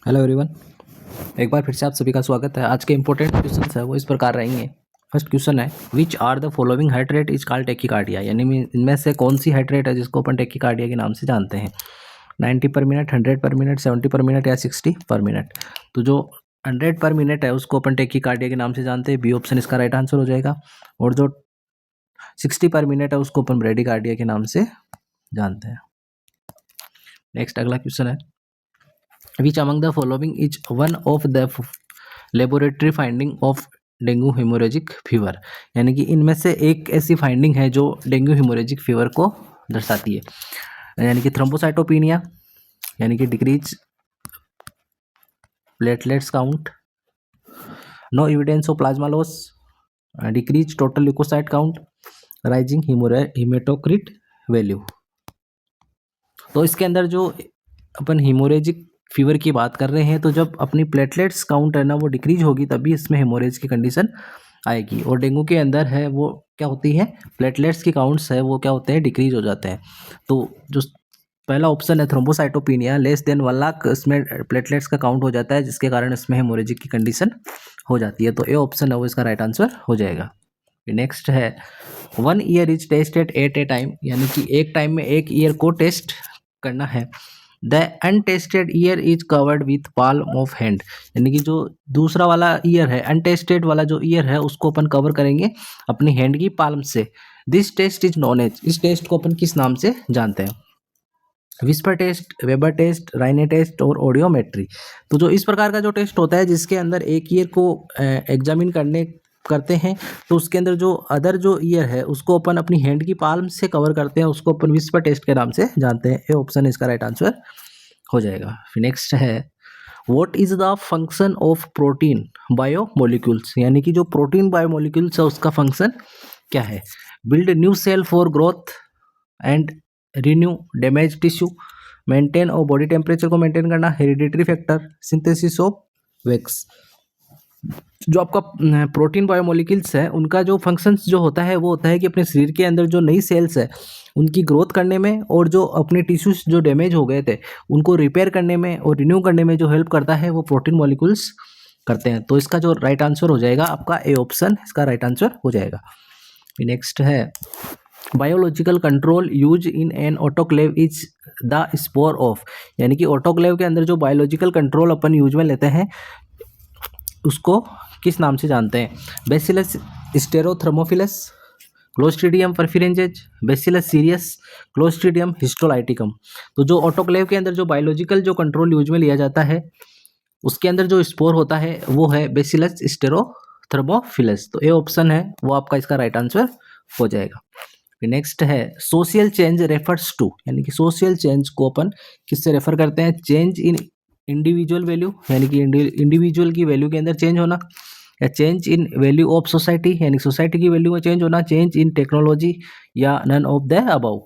Hello everyone, एक बार फिर से आप सभी का स्वागत है। आज के इंपॉर्टेंट क्वेश्चन है वो इस प्रकार रहेंगे। फर्स्ट क्वेश्चन है, which are the following heart rate is called tachycardia, यानी इनमें से कौन सी हार्ट रेट है जिसको अपन टेकिकार्डिया के नाम से जानते हैं। 90 पर मिनट, 100 पर मिनट, 70 पर मिनट या 60 पर मिनट। तो जो 100 पर मिनट है उसको अपन टेकिकार्डिया के नाम से जानते हैं, बी ऑप्शन इसका राइट आंसर हो जाएगा। और जो 60 पर मिनट है उसको अपन ब्रेडिकार्डिया के नाम से जानते हैं। नेक्स्ट अगला क्वेश्चन है, which among the following is one of the laboratory finding of dengue haemorrhagic fever, यानी कि इनमें से एक ऐसी फाइंडिंग है जो डेंगू हेमोरेजिक फीवर को दर्शाती है। यानी कि थ्रोम्बोसाइटोपिनिया, यानी कि decrease platelets count, no evidence of plasma loss, decrease total leukocyte count, rising haematocrit value. तो इसके अंदर जो अपन हेमोरेजिक फीवर की बात कर रहे हैं, तो जब अपनी प्लेटलेट्स काउंट है ना वो डिक्रीज होगी तभी इसमें हेमोरेज की कंडीशन आएगी। और डेंगू के अंदर है वो क्या होती है, प्लेटलेट्स की काउंट्स है वो क्या होते हैं, डिक्रीज हो जाते हैं। तो जो पहला ऑप्शन है थ्रोम्बोसाइटोपिनिया, लेस देन 1 लाख इसमें प्लेटलेट्स का काउंट हो जाता है, जिसके कारण इसमें हेमोरेजिक की कंडीशन हो जाती है। तो ए ऑप्शन है वो इसका राइट आंसर हो जाएगा। नेक्स्ट है, 1 year is tested eight A time, यानी कि एक टाइम में एक ईयर को टेस्ट करना है। The untested year is covered with palm of hand, यानी कि जो दूसरा वाला ईयर है, अनटेस्टेड वाला जो ईयर है उसको अपन कवर करेंगे अपनी हैंड की पाल्म से। This test is known as, इस टेस्ट को अपन किस नाम से जानते हैं। Whisper test, Weber test, Rinne test और ऑडियोमेट्री। तो जो इस प्रकार का जो टेस्ट होता है जिसके अंदर एक ईयर को एग्जामिन करते हैं, तो उसके अंदर जो अदर जो ईयर है उसको अपन अपनी हैंड की पाल्म से कवर करते हैं, उसको अपन विस्पर टेस्ट के नाम से जानते हैं। ये ऑप्शन इसका राइट आंसर हो जाएगा। फिर नेक्स्ट है, what is the function of protein biomolecules, यानी कि जो प्रोटीन बायोमोलिक्यूल्स है उसका फंक्शन क्या है। Build new cell for growth and renew damage tissue, maintain और बॉडी टेम्परेचर को मेंटेन करना, hereditary factor, synthesis of wax. जो आपका प्रोटीन बायोमोलिक्यूल्स है उनका जो फंक्शंस जो होता है वो होता है कि अपने शरीर के अंदर जो नई सेल्स है उनकी ग्रोथ करने में, और जो अपने टिश्यूज जो डैमेज हो गए थे उनको रिपेयर करने में और रिन्यू करने में जो हेल्प करता है वो प्रोटीन मॉलिक्यूल्स करते हैं। तो इसका जो राइट आंसर हो जाएगा आपका ए ऑप्शन इसका राइट आंसर हो जाएगा। नेक्स्ट है, biological control use in an autoclave is the spore of, यानी कि ऑटोक्लेव के अंदर जो बायोलॉजिकल कंट्रोल अपन यूज में लेते हैं उसको किस नाम से जानते हैं। Bacillus stearothermophilus, Clostridium perfringens, Bacillus cereus, Clostridium histolyticum. तो जो ऑटोक्लेव के अंदर जो बायोलॉजिकल जो कंट्रोल यूज में लिया जाता है उसके अंदर जो स्पोर होता है वो है बेसिलस स्टेरोथर्मोफिलस। तो ए ऑप्शन है वो आपका इसका राइट आंसर हो जाएगा। नेक्स्ट है, सोशल चेंज रेफर्स टू, यानी कि सोशल चेंज को अपन किससे रेफर करते हैं। चेंज इन इंडिविजुअल वैल्यू, यानी कि इंडिविजुअल की वैल्यू के अंदर चेंज होना, या change in value of society, यानी सोसाइटी की वैल्यू में चेंज होना, चेंज इन टेक्नोलॉजी, या नन ऑफ द अबव।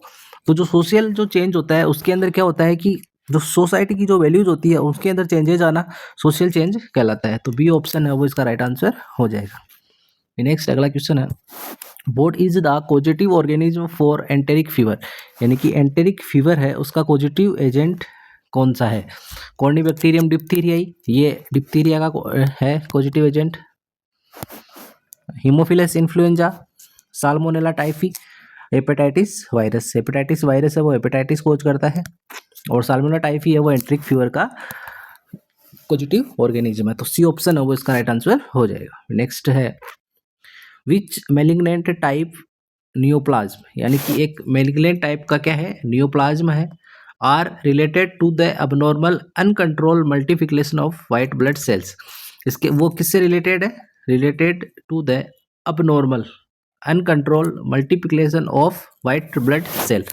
तो जो सोशल जो चेंज होता है उसके अंदर क्या होता है कि जो सोसाइटी की जो वैल्यूज होती है उसके अंदर चेंजेज आना सोशल चेंज कहलाता है। तो बी ऑप्शन है वो इसका राइट आंसर हो जाएगा। नेक्स्ट अगला क्वेश्चन है, what is the positive organism for enteric fever, यानी कि एंटेरिक फीवर है उसका पॉजिटिव एजेंट कौन सा है। कॉर्निबैक्टीरियम डिप्थीरियाई, ये डिप्थीरिया का है positive agent. Haemophilus influenza, salmonella typhi, hepatitis virus. Hepatitis virus है वो हेपेटाइटिस कोज करता है, और साल्मोनेला टाइफी है वो एंटेरिक फीवर का पॉजिटिव ऑर्गेनिज्म है। तो सी ऑप्शन है वो इसका राइट आंसर हो जाएगा। नेक्स्ट है, विच मेलिग्नेंट टाइप नियोप्लाज्म, यानी कि एक मेलिग्नेंट टाइप का क्या है, नियोप्लाज्म है, are related to the abnormal uncontrol multiplication of white blood cells. इसके वो किससे रिलेटेड है, related to the abnormal uncontrol multiplication of white blood cell,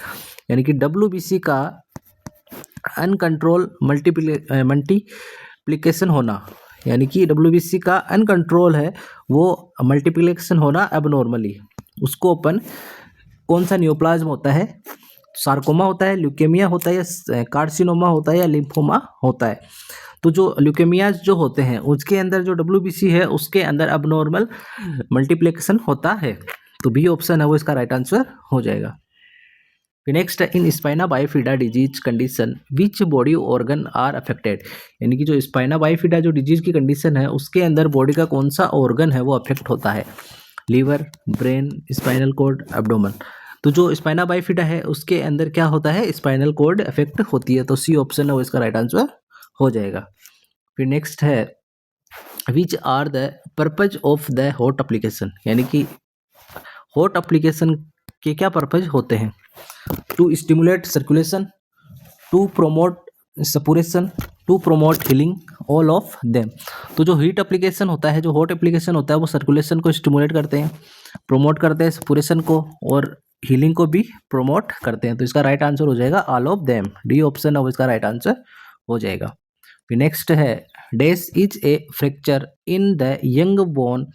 यानी कि WBC का अनकंट्रोल मल्टीप्लिकेशन होना, यानी कि WBC का अनकंट्रोल है वो मल्टीप्लिकेशन होना एबनॉर्मली, उसको अपन कौन सा नियोप्लाज्म होता है, सार्कोमा होता है, ल्यूकेमिया होता है, या कार्सिनोमा होता है, या लिम्फोमा होता है। तो जो ल्यूकेमियाज जो होते हैं उसके अंदर जो WBC है उसके अंदर अबनॉर्मल मल्टीप्लिकेशन होता है। तो बी ऑप्शन है वो इसका राइट आंसर हो जाएगा। फिर नेक्स्ट है in spina bifida disease condition which body organ are affected, यानी कि जो स्पाइना बाइफिडा जो डिजीज की कंडीशन है उसके अंदर बॉडी का कौन सा ऑर्गन है वो अफेक्ट होता है, liver, brain, spinal cord, abdomen. तो जो स्पाइना बाइफिडा है उसके अंदर क्या होता है, स्पाइनल कॉर्ड अफेक्ट होती है, तो सी ऑप्शन है वो इसका राइट आंसर हो जाएगा। फिर नेक्स्ट है which are the purpose of the hot application, यानी कि हॉट एप्लीकेशन के क्या पर्पज होते हैं, to stimulate circulation, to promote suppuration, to promote healing, all of them. तो जो हीट एप्लीकेशन होता है, जो हॉट एप्लीकेशन होता है वो सर्कुलेशन को स्टिमुलेट करते हैं, प्रोमोट करते हैं सपुरेशन को और हीलिंग को भी प्रोमोट करते हैं, तो इसका राइट आंसर हो जाएगा all of them, D option है इसका राइट आंसर हो जाएगा। फिर नेक्स्ट है dash is a fracture in the young bone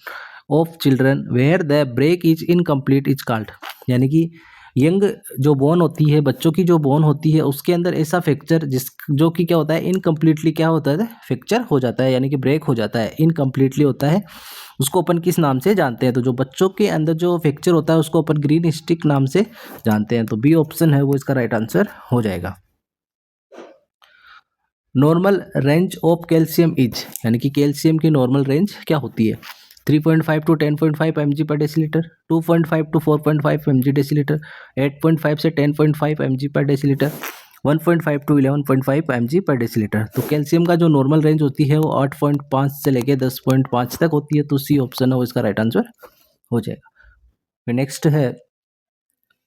of children where the break is incomplete is called, यानी कि यंग जो बोन होती है, बच्चों की जो बोन होती है उसके अंदर ऐसा फ्रैक्चर जो कि क्या होता है, इनकम्प्लीटली क्या होता है, फ्रैक्चर हो जाता है, यानी कि ब्रेक हो जाता है, इनकम्प्लीटली होता है, उसको अपन किस नाम से जानते हैं, तो जो बच्चों के अंदर जो फ्रैक्चर होता है उसको अपन ग्रीन स्टिक नाम से जानते हैं, तो बी ऑप्शन है वो इसका राइट आंसर हो जाएगा। Normal range of calcium is, यानी कि कैल्शियम की नॉर्मल रेंज क्या होती है, 3.5 to 10.5 mg पर डेसीलीटर, 2.5 to 4.5 mg डेसीलीटर, 8.5 से 10.5 mg पर डेसीलीटर, 1.5 to 11.5 mg पर डेसीलीटर। तो कैल्शियम का जो नॉर्मल रेंज होती है वो 8.5 से लेके 10.5 तक होती है, तो सी ऑप्शन है वो इसका राइट आंसर हो जाएगा। फिर नेक्स्ट है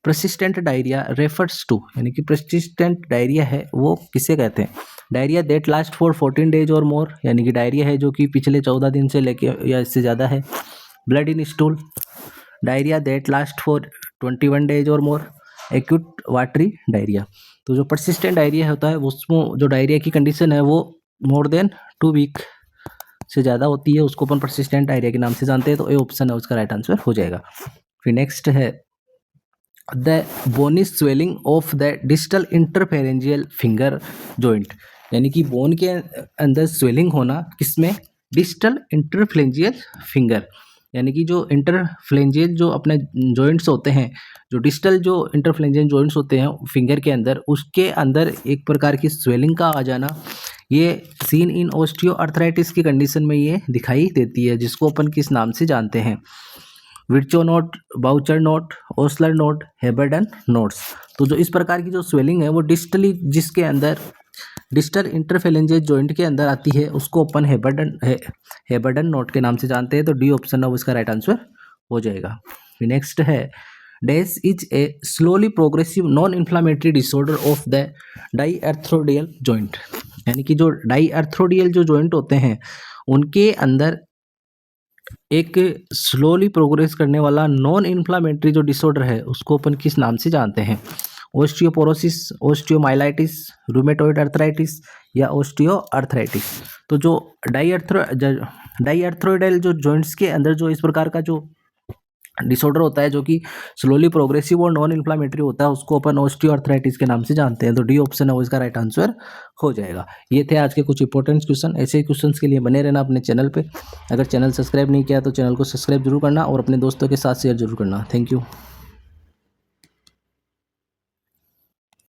प्रसिस्टेंट डायरिया रेफर्स टू, यानी कि प्रसिस्टेंट डायरिया है वो किसे कहते हैं, diarrhoea that last for 14 days और मोर, यानी कि डायरिया है जो कि पिछले 14 दिन से लेके या इससे ज़्यादा है, blood in stool, diarrhoea that last for 21 days और मोर, एक्यूट वाटरी डायरिया। तो जो परसिस्टेंट डायरिया होता है उसमें जो डायरिया की कंडीशन है वो मोर देन 2 वीक से ज़्यादा होती है, उसको अपन परसिस्टेंट डायरिया के नाम से जानते हैं, तो ए ऑप्शन है उसका राइट आंसर हो जाएगा। फिर नेक्स्ट है the bony swelling of the distal interphalangeal finger joint, यानी कि बोन के अंदर स्वेलिंग होना किसमें, डिस्टल इंटरफ्लेंजियल फिंगर, यानी कि जो इंटरफ्लेंजियल जो अपने जॉइंट्स होते हैं, जो डिस्टल जो इंटरफ्लेंजियल जॉइंट्स होते हैं फिंगर के अंदर, उसके अंदर एक प्रकार की स्वेलिंग का आ जाना, ये सीन इन ऑस्टियोआर्थराइटिस की कंडीशन में ये दिखाई देती है, जिसको अपन किस नाम से जानते हैं, Virchow node, Bouchard node, Osler node, Heberden nodes. तो जो इस प्रकार की जो स्वेलिंग है वो डिस्टली जिसके अंदर डिस्टल इंटरफेरेंजियल जॉइंट के अंदर आती है उसको अपन हेबर्डन नोट के नाम से जानते हैं, तो डी ऑप्शन है उसका राइट आंसर हो जाएगा। नेक्स्ट है dash is a slowly progressive non inflammatory disorder of the diarthrodial joint, यानी कि जो डाईआर्थ्रोडियल जो जॉइंट होते हैं उनके अंदर एक स्लोली प्रोग्रेस करने वाला नॉन इन्फ्लामेटरी जो डिसऑर्डर है उसको अपन किस नाम से जानते हैं, ओस्टियोपोरोसिस, ओस्टियोमाइलाइटिस, रूमेटॉइड अर्थराइटिस या ओस्टियोआर्थराइटिस। तो जो डाईआर्थ्रोइडल जो जॉइंट्स के अंदर जो इस प्रकार का जो डिसऑर्डर होता है जो कि स्लोली प्रोग्रेसिव और नॉन इन्फ्लामेटरी होता है उसको अपन ओस्टियोआर्थराइटिस के नाम से जानते हैं, तो डी ऑप्शन है वो इसका राइट आंसर हो जाएगा। ये थे आज के कुछ इंपॉर्टेंट क्वेश्चन। ऐसे ही क्वेश्चंस के लिए बने रहना अपने चैनल पे। अगर चैनल सब्सक्राइब नहीं किया तो चैनल को सब्सक्राइब जरूर करना और अपने दोस्तों के साथ शेयर जरूर करना। Thank you.